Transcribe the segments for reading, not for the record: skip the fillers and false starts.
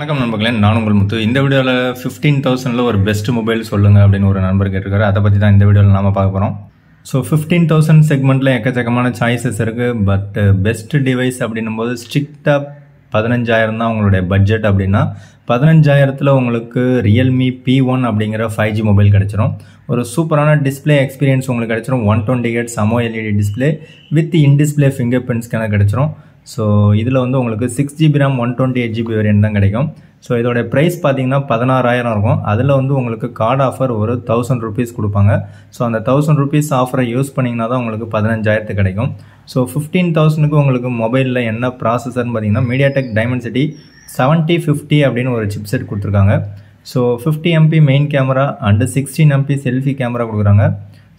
வணக்கம் நண்பர்களே, நான் உங்கள் முத்து. இந்த வீடியோவில் 15,000ல் ஒரு பெஸ்ட் மொபைல் சொல்லுங்கள் அப்படின்னு ஒரு நண்பர் கேட்டிருக்காரு. அதை பற்றி தான் இந்த வீடியோவில் நாம் பார்க்க போகிறோம். ஸோ 15,000 செக்மெண்ட்டில் எக்கச்சக்கமான சாய்ஸஸ் இருக்குது. பட் பெஸ்ட் டிவைஸ் அப்படின்னும் போது ஸ்ட்ரிக்டாக 15,000 தான் உங்களுடைய பட்ஜெட். அப்படின்னா 15,000ல் உங்களுக்கு ரியல்மி P1 அப்படிங்கிற 5G மொபைல் கிடச்சிரும். ஒரு சூப்பரான டிஸ்பிளே எக்ஸ்பீரியன்ஸ் உங்களுக்கு கிடச்சிரும். 120Hz AMOLED display with in display fingerprint scanner கிடச்சிரும். ஸோ இதில் வந்து உங்களுக்கு 6GB RAM 128GB வேரியன்ட் தான் கிடைக்கும். ஸோ இதோட ப்ரைஸ் பார்த்தீங்கன்னா 16,000 இருக்கும். அதில் வந்து உங்களுக்கு கார்டு ஆஃபர் ஒரு 1000 rupees கொடுப்பாங்க. ஸோ அந்த 1000 rupees ஆஃபரை யூஸ் பண்ணிங்கன்னா தான் உங்களுக்கு 15,000 கிடைக்கும். ஸோ 15,000க்கு உங்களுக்கு மொபைலில் என்ன ப்ராசஸர்னு பார்த்தீங்கன்னா MediaTek Dimensity 7050 அப்படின்னு ஒரு சிப்செட் கொடுத்துருக்காங்க. So 50MP main camera and 16MP selfie camera கொடுக்குறாங்க.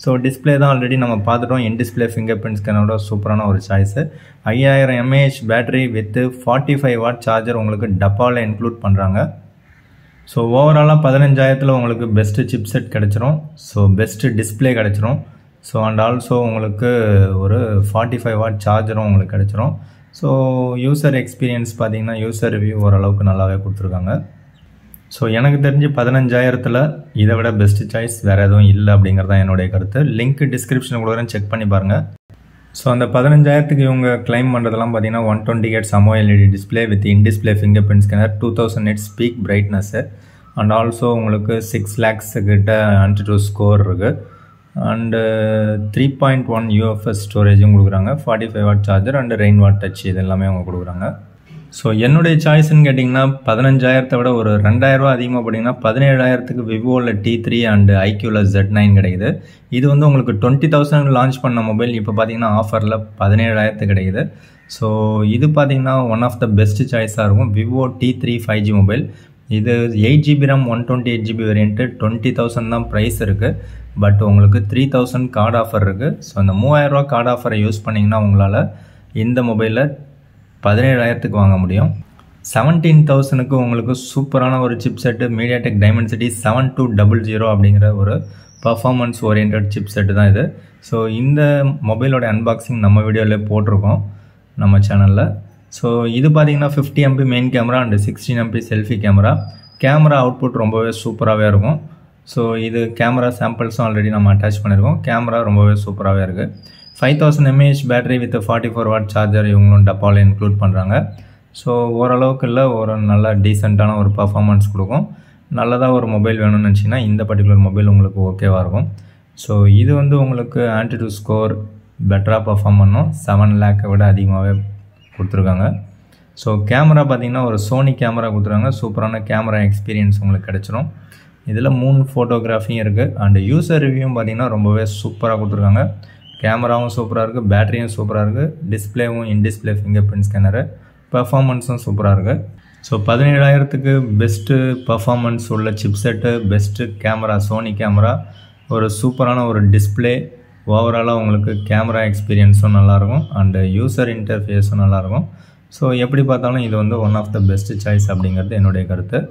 ஸோ டிஸ்பிளே தான் ஆல்ரெடி நம்ம பார்த்துட்டோம். இன் டிஸ்பிளே ஃபிங்கர் பிரிண்ட் ஸ்கேனரோட சூப்பரான ஒரு choice. 5000 mAh battery with 45 watt charger உங்களுக்கு டப்பாவில் இன்க்ளூட் பண்ணுறாங்க. ஸோ ஓவராலாக 15,000ல் உங்களுக்கு பெஸ்ட்டு சிப்செட் கிடச்சிரும். ஸோ பெஸ்ட்டு டிஸ்பிளே கிடச்சிரும். ஸோ அண்ட் ஆல்சோ உங்களுக்கு ஒரு 45 வாட் சார்ஜரும் உங்களுக்கு கிடச்சிரும். ஸோ யூசர் எக்ஸ்பீரியன்ஸ் பார்த்தீங்கன்னா யூசர் ரிவ்யூ ஓரளவுக்கு நல்லாவே கொடுத்துருக்காங்க. ஸோ எனக்கு தெரிஞ்சு 15,000ல் இதை விட பெஸ்ட் சாய்ஸ் வேறு எதுவும் இல்லை அப்படிங்கிறது தான் என்னுடைய கருத்து. லிங்க் டிஸ்கிரிப்ஷனில் கொடுக்குறேன், செக் பண்ணி பாருங்கள். ஸோ அந்த 15,000க்கு இவங்க கிளைம் பண்ணுறதெல்லாம் பார்த்தீங்கன்னா 120Hz AMOLED display with in display fingerprint scanner, 2000 nits peak brightness and also உங்களுக்கு 6 lakhs கிட்ட AnTuTu ஸ்கோர் இருக்குது. அண்டு 3.1 UFS ஸ்டோரேஜும் கொடுக்குறாங்க. 45 watt charger and rain what touch இது எல்லாமே அவங்க கொடுக்குறாங்க. ஸோ என்னுடைய சாய்ஸ்ன்னு கேட்டிங்கன்னா 15,000 விட ஒரு 2,000 ரூபா அதிகமாக போட்டிங்கன்னா 17,000க்கு விவோவில் T3 அண்டு ஐக்யூவில் Z9 கிடைக்குது. இது வந்து உங்களுக்கு 20,000 லான்ச் பண்ண மொபைல் இப்போ பார்த்தீங்கன்னா ஆஃபரில் 17,000 கிடைக்குது. ஸோ இது பார்த்தீங்கன்னா ஒன் ஆஃப் த பெஸ்ட் சாய்ஸாக இருக்கும். Vivo T3 5G mobile. இது 8GB RAM 128GB வேரியன்ட்டு 20,000 தான் ப்ரைஸ் இருக்குது. பட் உங்களுக்கு 3,000 கார்டு ஆஃபர் இருக்குது. ஸோ அந்த 3,000 ரூபா கார்டு ஆஃபரை யூஸ் பண்ணிங்கன்னா உங்களால் இந்த மொபைலில் 17,000க்கு வாங்க முடியும். 17,000க்கு உங்களுக்கு சூப்பரான ஒரு சிப்செட்டு MediaTek Dimensity 7200 அப்படிங்கிற ஒரு பர்ஃபார்மன்ஸ் ஓரியன்ட் சிப்செட்டு தான் இது. ஸோ இந்த மொபைலோட அன்பாக்சிங் நம்ம வீடியோவில் போட்டிருக்கோம் நம்ம சேனலில். ஸோ இது பார்த்தீங்கன்னா 50MP main camera and 16MP selfie camera. Camera output ரொம்பவே சூப்பராகவே இருக்கும். ஸோ இது கேமரா சாம்பிள்ஸும் ஆல்ரெடி நம்ம அட்டாச் பண்ணியிருக்கோம். கேமரா ரொம்பவே சூப்பராகவே இருக்குது. 5000 mAh battery with 44 watt charger இவங்களும் டப்பாவில் இன்க்ளூட் பண்ணுறாங்க. ஸோ ஓரளவுக்கு இல்லை, ஒரு நல்ல டீசெண்டான ஒரு பர்ஃபார்மன்ஸ் கொடுக்கும். நல்லதாக ஒரு மொபைல் வேணும்னு நினச்சிங்கன்னா இந்த பர்டிகுலர் மொபைல் உங்களுக்கு ஓகேவாக இருக்கும். ஸோ இது வந்து உங்களுக்கு AnTuTu ஸ்கோர் பெட்டராக பர்ஃபார்ம் பண்ணும். 7 lakh விட அதிகமாகவே கொடுத்துருக்காங்க. ஸோ கேமரா பார்த்திங்கன்னா ஒரு சோனி கேமரா கொடுத்துருக்காங்க. சூப்பரான கேமரா எக்ஸ்பீரியன்ஸ் உங்களுக்கு கிடச்சிரும். இதில் 3 ஃபோட்டோகிராஃபியும் இருக்குது. அண்டு யூசர் ரிவ்யூவும் பார்த்திங்கன்னா ரொம்பவே சூப்பராக கொடுத்துருக்காங்க. கேமராவும் சூப்பராக இருக்குது, பேட்டரியும் சூப்பராக இருக்குது, டிஸ்பிளேவும் in display fingerprint scanner, பர்ஃபார்மன்ஸும் சூப்பராக இருக்குது. ஸோ 17,000க்கு பெஸ்ட்டு பர்ஃபார்மன்ஸ் உள்ள chipset, best camera Sony camera, ஒரு சூப்பரான ஒரு டிஸ்பிளே, ஓவராலாக உங்களுக்கு கேமரா எக்ஸ்பீரியன்ஸும் நல்லாயிருக்கும் அண்டு யூசர் இன்டர்ஃபேஸும் நல்லாயிருக்கும். ஸோ எப்படி பார்த்தாலும் இது வந்து one of the best choice அப்படிங்கிறது என்னுடைய கருத்து.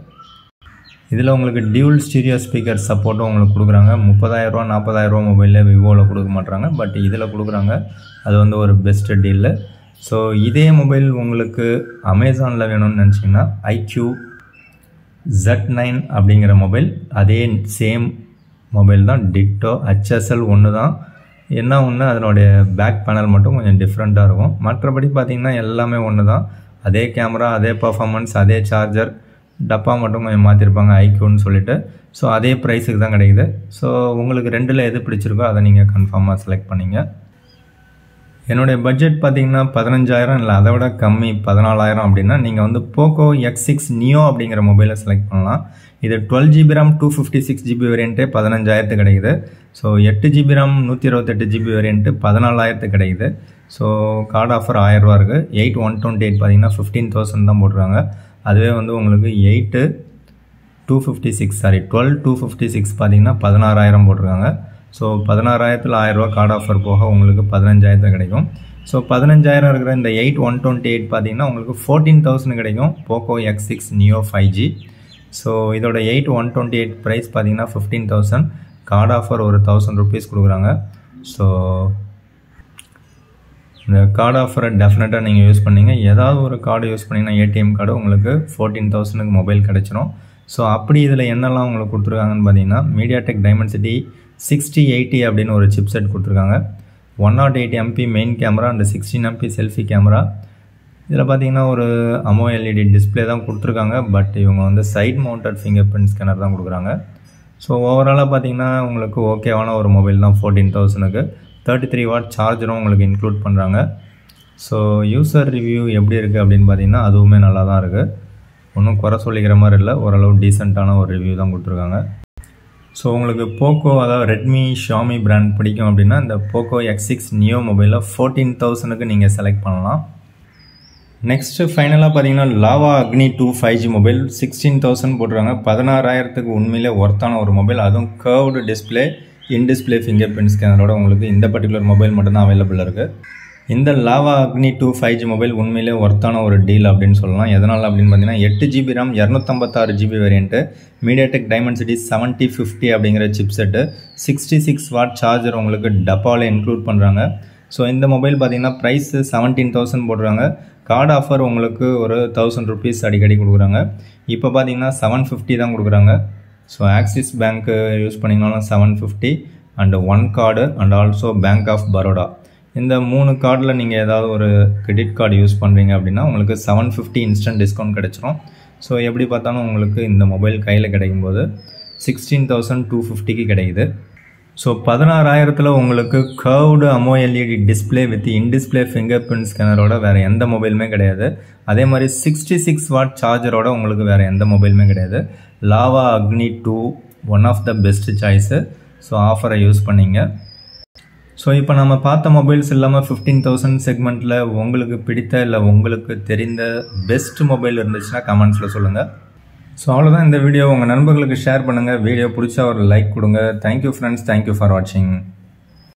இதில் உங்களுக்கு டியூல் ஸ்டீரியோ ஸ்பீக்கர் சப்போர்ட்டும் உங்களுக்கு கொடுக்குறாங்க. 30,000 ரூபா 40,000 ரூபா மொபைலில் விவோவில் கொடுக்க மாட்டாங்க, பட் இதில் கொடுக்குறாங்க. அது வந்து ஒரு பெஸ்ட்டு டீலு. ஸோ இதே மொபைல் உங்களுக்கு அமேசானில் வேணும்னு நினச்சிங்கன்னா ஐக்யூ Z9 அப்படிங்கிற மொபைல், அதே சேம் மொபைல் தான், டிட்டோ HSL ஒன்று தான். என்ன ஒன்று அதனுடைய பேக் பேனல் மட்டும் கொஞ்சம் டிஃப்ரெண்ட்டாக இருக்கும். மற்றபடி பார்த்திங்கன்னா எல்லாமே ஒன்று தான். அதே கேமரா, அதே பர்ஃபார்மன்ஸ், அதே சார்ஜர், டப்பா மட்டும் கொஞ்சம் மாற்றிருப்பாங்க ஐக்யூன்னு சொல்லிட்டு. ஸோ அதே ப்ரைஸுக்கு தான் கிடைக்குது. ஸோ உங்களுக்கு ரெண்டில் எது பிடிச்சிருக்கோ அதை நீங்கள் கன்ஃபார்மாக செலக்ட் பண்ணிங்க. என்னுடைய பட்ஜெட் பார்த்தீங்கன்னா 15,000 இல்லை அதை விட கம்மி 14,000 அப்படின்னா நீங்கள் வந்து போக்கோ X6 Neo அப்படிங்கிற மொபைலை செலக்ட் பண்ணலாம். இது 12GB RAM 256GB வேரியன்ட்டு 15,000 கிடைக்குது. So 8GB RAM 128GB variant 14,000 கிடைக்குது. ஸோ கார்டு ஆஃபர் 1000 ரூபா இருக்குது. 8 128 பார்த்தீங்கன்னா 15,000 தான் போட்டுருக்காங்க. அதுவே வந்து உங்களுக்கு 12 256 பார்த்தீங்கன்னா 16,000 போட்டிருக்காங்க. ஸோ 16,000ல் 1000 ரூபா கார்டு ஆஃபர் போக உங்களுக்கு 15,000 கிடைக்கும். ஸோ 15,000 இருக்கிற இந்த 8 128 பார்த்தீங்கன்னா உங்களுக்கு 14,000 கிடைக்கும் Poco X6 Neo 5G. So இதோட 8 128 ப்ரைஸ் பார்த்தீங்கன்னா 15,000. கார்டு ஆஃபர் ஒரு 1000 rupees கொடுக்குறாங்க. ஸோ இந்த கார்டு ஆஃபரை டெஃபினட்டாக நீங்கள் யூஸ் பண்ணீங்க. ஏதாவது ஒரு கார்டு யூஸ் பண்ணிங்கன்னா ஏடிஎம் கார்டு உங்களுக்கு 14,000க்கு மொபைல் கிடச்சிரும். ஸோ அப்படி இதில் என்னெல்லாம் உங்களுக்கு கொடுத்துருக்காங்கன்னு பார்த்தீங்கன்னா MediaTek Dimensity 6080 அப்படின்னு ஒரு சிப் செட் கொடுத்துருக்காங்க. 108 MP main camera and 16 MP selfie camera. இதில் பார்த்தீங்கன்னா ஒரு AMOLED டிஸ்பிளே தான் கொடுத்துருக்காங்க. பட் இவங்க வந்து side mounted fingerprint scanner தான் கொடுக்குறாங்க. ஸோ ஓவராலாக பார்த்தீங்கன்னா உங்களுக்கு ஓகேவான ஒரு மொபைல் தான் 14,000க்கு. 33 வாட் சார்ஜரும் உங்களுக்கு இன்க்ளூட் பண்ணுறாங்க. ஸோ யூசர் ரிவ்யூ எப்படி இருக்குது அப்படின்னு பார்த்தீங்கன்னா அதுவுமே நல்லா தான் இருக்குது. ஒன்றும் குறை சொல்லிக்கிற மாதிரி இல்லை, ஓரளவு டீசெண்டான ஒரு ரிவ்யூ தான் கொடுத்துருக்காங்க. ஸோ உங்களுக்கு போக்கோ, அதாவது ரெட்மி, ஷாமி பிராண்ட் பிடிக்கும் அப்படின்னா இந்த போக்கோ X6 நியோ மொபைலில் 14,000க்கு நீங்கள் செலக்ட் பண்ணலாம். நெக்ஸ்ட்டு ஃபைனலாக பார்த்தீங்கன்னா லாவா அக்னி 2 5G மொபைல் 16,000 போட்டுருக்காங்க. 16,000க்கு உண்மையிலே ஒர்த்தான ஒரு மொபைல். அதுவும் curved display, in display fingerprint ஸ்கேனரோட உங்களுக்கு இந்த பர்டிகுலர் மொபைல் மட்டும்தான் அவைலபிள் இருக்குது. இந்த லாவா அக்னி 2 5G மொபைல் உண்மையிலே ஒர்த்தான ஒரு டீல் அப்படின்னு சொல்லலாம். எதனால் அப்படின்னு பார்த்தீங்கன்னா 8GB RAM 256GB variant, MediaTek Dimensity 7050 அப்படிங்கிற சிப் செட்டு, 66 வாட் சார்ஜர் உங்களுக்கு டப்பாவில் இன்க்ளூட் பண்ணுறாங்க. ஸோ இந்த மொபைல் பார்த்தீங்கன்னா ப்ரைஸ் 17,000 போடுறாங்க. கார்டு ஆஃபர் உங்களுக்கு ஒரு 1000 rupees அடிக்கடி கொடுக்குறாங்க. இப்போ பார்த்தீங்கன்னா 750 தான் கொடுக்குறாங்க. ஸோ ஆக்சிஸ் பேங்க்கு யூஸ் பண்ணிங்கனாலும் 750 and 1 card and also bank of Baroda. இந்த 3 கார்டில் நீங்கள் ஏதாவது ஒரு கிரெடிட் கார்டு யூஸ் பண்ணுறீங்க அப்படின்னா உங்களுக்கு 750 இன்ஸ்டன்ட் டிஸ்கவுண்ட் கிடச்சிரும். ஸோ எப்படி பார்த்தாலும் உங்களுக்கு இந்த மொபைல் கையில் கிடைக்கும்போது 16,250க்கு கிடைக்குது. ஸோ 16,000ல் உங்களுக்கு curved AMOLED display with in display fingerprint ஸ்கேனரோட வேறு எந்த மொபைலுமே கிடையாது. அதே மாதிரி 66 வாட் சார்ஜரோட உங்களுக்கு வேறு எந்த மொபைலுமே கிடையாது. Lava Agni 2 one of the best choice. So ஆஃபரை யூஸ் பண்ணிங்க. ஸோ இப்போ நம்ம பார்த்த மொபைல்ஸ் இல்லாமல் 15,000 செக்மெண்ட்டில் உங்களுக்கு பிடித்த இல்லை உங்களுக்கு தெரிந்த பெஸ்ட் மொபைல் இருந்துச்சுன்னா கமெண்ட்ஸில் சொல்லுங்கள். ஸோ அவ்வளோதான் இந்த வீடியோ. உங்கள் நண்பர்களுக்கு ஷேர் பண்ணுங்கள். வீடியோ பிடிச்சா ஒரு லைக் கொடுங்க. தேங்க்யூ ஃப்ரெண்ட்ஸ், தேங்க்யூ ஃபார் வாட்சிங்.